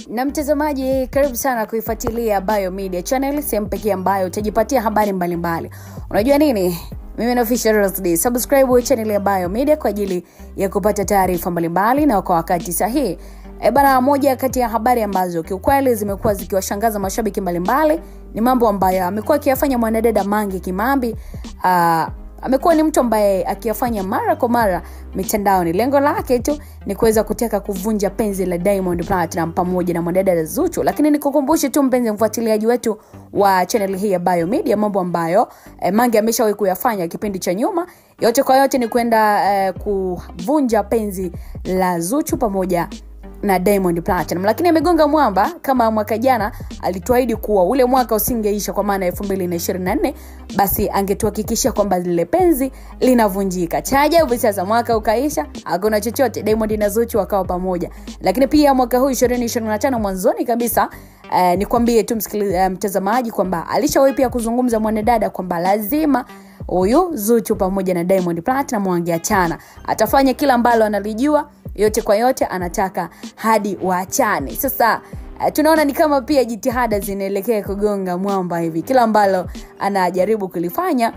Na mtazamaji, karibu sana kuifuatilia Biomedia Channel, sehemu pekee ambayo utajipatia habari mbalimbali. Unajua nini? Mimi ni Official Rosdy. Subscribe channel ya Biomedia kwa ajili ya kupata taarifa mbalimbali na kwa wakati sahihi. Bana, moja kati ya habari ambazo kiukweli zimekuwa zikiwashangaza mashabiki mbalimbali ni mambo ambayo amekuwa akiyafanya mwanadada Mange Kimambi. Amekuwa ni mtu ambaye akiyafanya mara kwa mara mitandaoni. Lengo lake tu ni kuweza kutaka kuvunja penzi la Diamond Platnumz pamoja na mwanadada Zuchu. Lakini nikukumbushe tu mpenzi mfuatiliaji wetu wa channel hii ya Biomedia, mambo ambayo Mange ameshawahi kuyafanya kipindi cha nyuma. Yote kwa yote ni kwenda kuvunja penzi la Zuchu pamoja na Diamond Platnumz. Lakini amegonga mwamba kama mwaka jana alituahidi kuwa ule mwaka usingeisha, kwa maana 2024, basi angetuhakikisha kwamba lile penzi linavunjika. Chaja hivi sasa mwaka ukaisha, hakuna chochote, Diamond na Zuchu wakawa pamoja. Lakini pia mwaka huu 2025 mwanzoni kabisa, nikwambie tu mtazamaji kwamba alishawahi pia kuzungumza mwanadada kwamba lazima huyu Zuchu pamoja na Diamond Platnumz wangeachana. Atafanya kila ambalo analijua, yote kwa yote anataka hadi waachane. Sasa tunaona ni kama pia jitihada zinaelekea kugonga mwamba hivi. Kila ambalo anajaribu kulifanya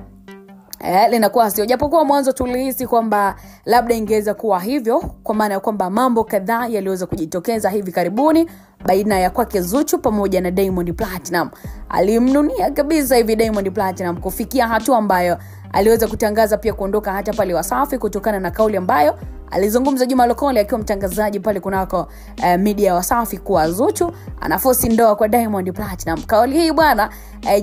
linakuwa sio, japokuwa mwanzo tulihisi kwamba labda ingeweza kuwa hivyo, kwa maana kwamba mambo kadhaa yaliweza kujitokeza hivi karibuni baina ya kwake Zuchu pamoja na Diamond Platnumz. Alimnunia kabisa hivi Diamond Platnumz kufikia hatua ambayo aliweza kutangaza pia kuondoka hata pale Wasafi kutokana na kauli ambayo alizungumza Juma Lokole akiwa mtangazaji pale kunako media Wasafi kwa Zuchu anaforce ndoa kwa Diamond Platnumz. Kauli hii bwana,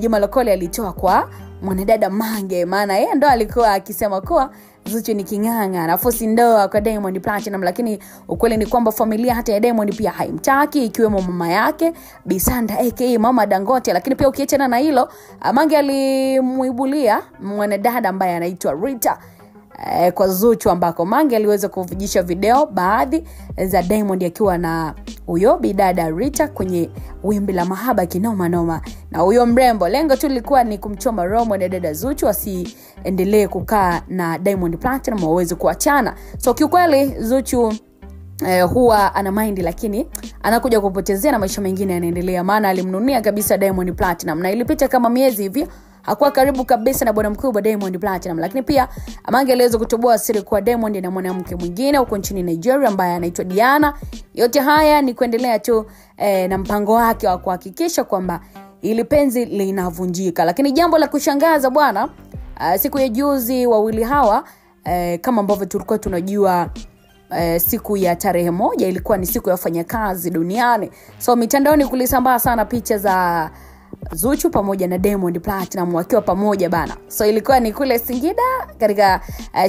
Juma Lokole alitoa kwa mwanadada Mange, maana yeye ndo alikuwa akisema kuwa Zuchu ni kinganga anaforce ndoa kwa Diamond Platnumz. Lakini ukweli ni kwamba familia hata ya Diamond pia haimtaki, ikiwemo mama yake Bisanda aka Mama Dangote. Lakini pia ukiachana na hilo, Mange alimuibulia mwanadada ambaye anaitwa Rita kwa Zuchu, ambako Mange aliweza kuvujisha video baadhi za Diamond akiwa na huyo bidada Rita kwenye wimbi la mahaba kinoma noma na huyo mrembo. Lengo tu lilikuwa ni kumchoma roho na dada Zuchu asiendelee kukaa na Diamond Platnumz, waweze kuachana. So kiukweli Zuchu huwa ana mind, lakini anakuja kupotezea na maisha mengine yanaendelea, maana alimnunia kabisa Diamond Platnumz na ilipita kama miezi hivi hakuwa karibu kabisa na bwana mkubwa Diamond Platnumz. Lakini pia Mange aliweza kutoboa siri kwa Diamond na mwanamke mwingine huko nchini Nigeria ambaye anaitwa Diana. Yote haya ni kuendelea tu na mpango wake wa kuhakikisha kwamba ili penzi linavunjika. Lakini jambo la kushangaza bwana, siku ya juzi wawili hawa kama ambavyo tulikuwa tunajua, siku ya tarehe 1 ilikuwa ni siku ya wafanyakazi duniani. So mitandaoni kulisambaa sana picha za Zuchu pamoja na Diamond Platnumz wakiwa pamoja bana. So ilikuwa ni kule Singida katika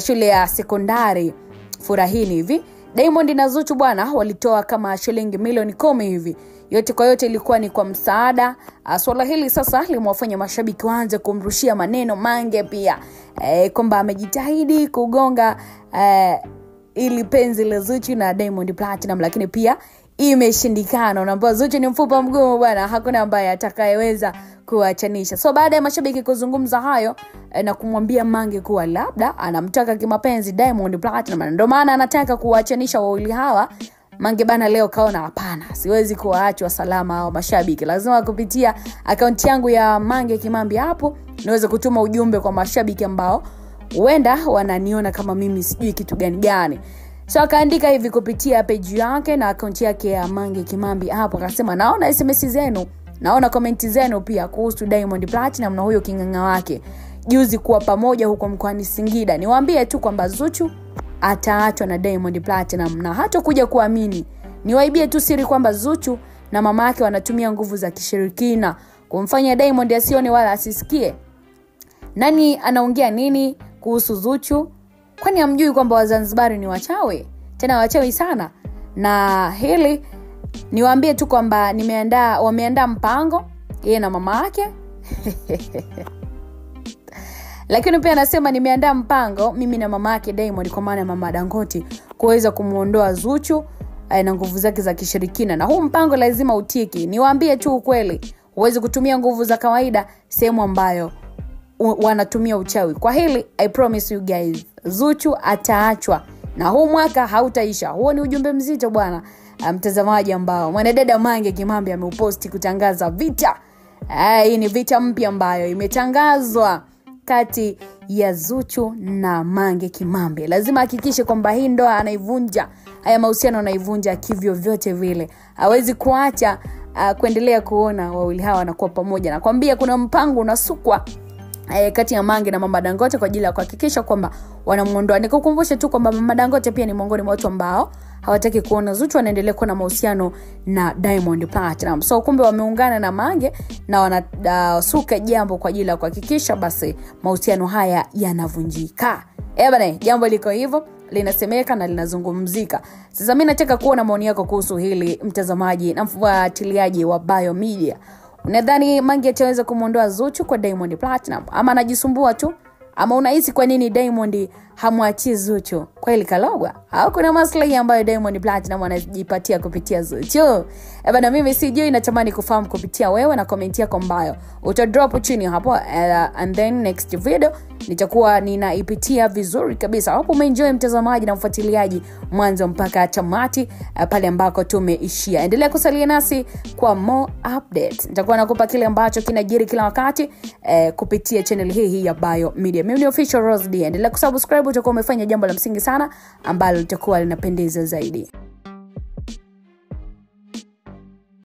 shule ya sekondari Furahini hivi. Diamond na Zuchu bwana walitoa kama shilingi milioni 10 hivi. Yote kwa yote ilikuwa ni kwa msaada. Swala hili sasa limewafanya mashabiki waanze kumrushia maneno Mange pia kwamba amejitahidi kugonga ili penzi la Zuchu na Diamond Platnumz, lakini pia imeshindikana. Unaambia Zuchu ni mfupa mgumu bwana, hakuna ambaye atakayeweza kuachanisha. So baada ya mashabiki kuzungumza hayo na kumwambia Mange kuwa labda anamtaka kimapenzi Diamond Platnumz, ndio maana anataka kuachanisha wawili hawa, Mange bana leo kaona hapana, siwezi kuwaachwa salama hao mashabiki. Lazima kupitia account yangu ya Mange Kimambi hapo niweze kutuma ujumbe kwa mashabiki ambao huenda wananiona kama mimi sijui kitu gani. So akaandika hivi kupitia page yake na account yake ya Mange Kimambi hapo, akasema naona SMS zenu, naona comment zenu pia kuhusu Diamond Platnumz na huyo kinganga wake juzi kuwa pamoja huko mkoani Singida. Niwaambie tu kwamba Zuchu ataachwa na Diamond Platnumz na hata kuja kuamini. Niwaibie tu siri kwamba Zuchu na mama yake wanatumia nguvu za kishirikina kumfanya Diamond asione wala asisikie. Nani anaongea nini kuhusu Zuchu? Kwani hamjui kwamba Wazanzibari ni wachawi? Tena wachawi sana. Na hili niwaambie tu kwamba wameandaa mpango yeye na mama yake. Lakini pia anasema nimeandaa mpango mimi na mama yake Diamond, kwa maana mama Dangote, kuweza kumuondoa Zuchu na nguvu zake za kishirikina, na huu mpango lazima utiki. Niwaambie tu ukweli, huwezi kutumia nguvu za kawaida sehemu ambayo wanatumia uchawi. Kwa hili I promise you guys, Zuchu ataachwa na huu mwaka hautaisha. Huo ni ujumbe mzito bwana. mtazamaji, ambao mwanadada Mange Kimambi ameuposti kutangaza vita. Hii ni vita mpya ambayo imetangazwa kati ya Zuchu na Mange Kimambi. Lazima hakikishe kwamba hii ndoa anaivunja, haya mahusiano anaivunja kivyo vyote vile. Hawezi kuacha kuendelea kuona wawili hawa wanakuwa pamoja. Na kwambia kuna mpango unasukwa kati ya Mange na Mama Dangote kwa ajili ya kuhakikisha kwamba wanamuondoa. Nikukumbushe tu kwamba Mama Dangote pia ni miongoni mwa watu ambao hawataki kuona Zuchu anaendelea kuwa na mahusiano na Diamond Platinum. So kumbe wameungana na Mange na wanasuka jambo kwa ajili ya kuhakikisha basi mahusiano haya yanavunjika. Bana, jambo liko hivyo, linasemeka na linazungumzika. Sasa mimi nataka kuona maoni yako kuhusu hili, mtazamaji na mfuatiliaji wa Bayo Media. Unadhani Mange ataweza kumuondoa Zuchu kwa Diamond Platinum, ama anajisumbua tu? Ama unahisi kwa nini Diamond hamwachii Zuchu? Kweli kalogwa au kuna maslahi ambayo Diamond Platinum anajipatia kupitia Zuchu? Bana, mimi sijui, natamani kufahamu kupitia wewe na comment yako ambayo utadrop chini hapo, and then next video nitakuwa ninaipitia vizuri kabisa. Hapo umeenjoy mtazamaji na mfuatiliaji mwanzo mpaka tamati pale ambako tumeishia. Endelea kusalia nasi kwa more updates. Nitakuwa nakupa kile ambacho kinajiri kila wakati kupitia channel hii ya Bayo Media. Mimi ni Official Rose D. Endelea kusubscribe, utakuwa umefanya jambo la msingi sana ambalo litakuwa linapendeza zaidi.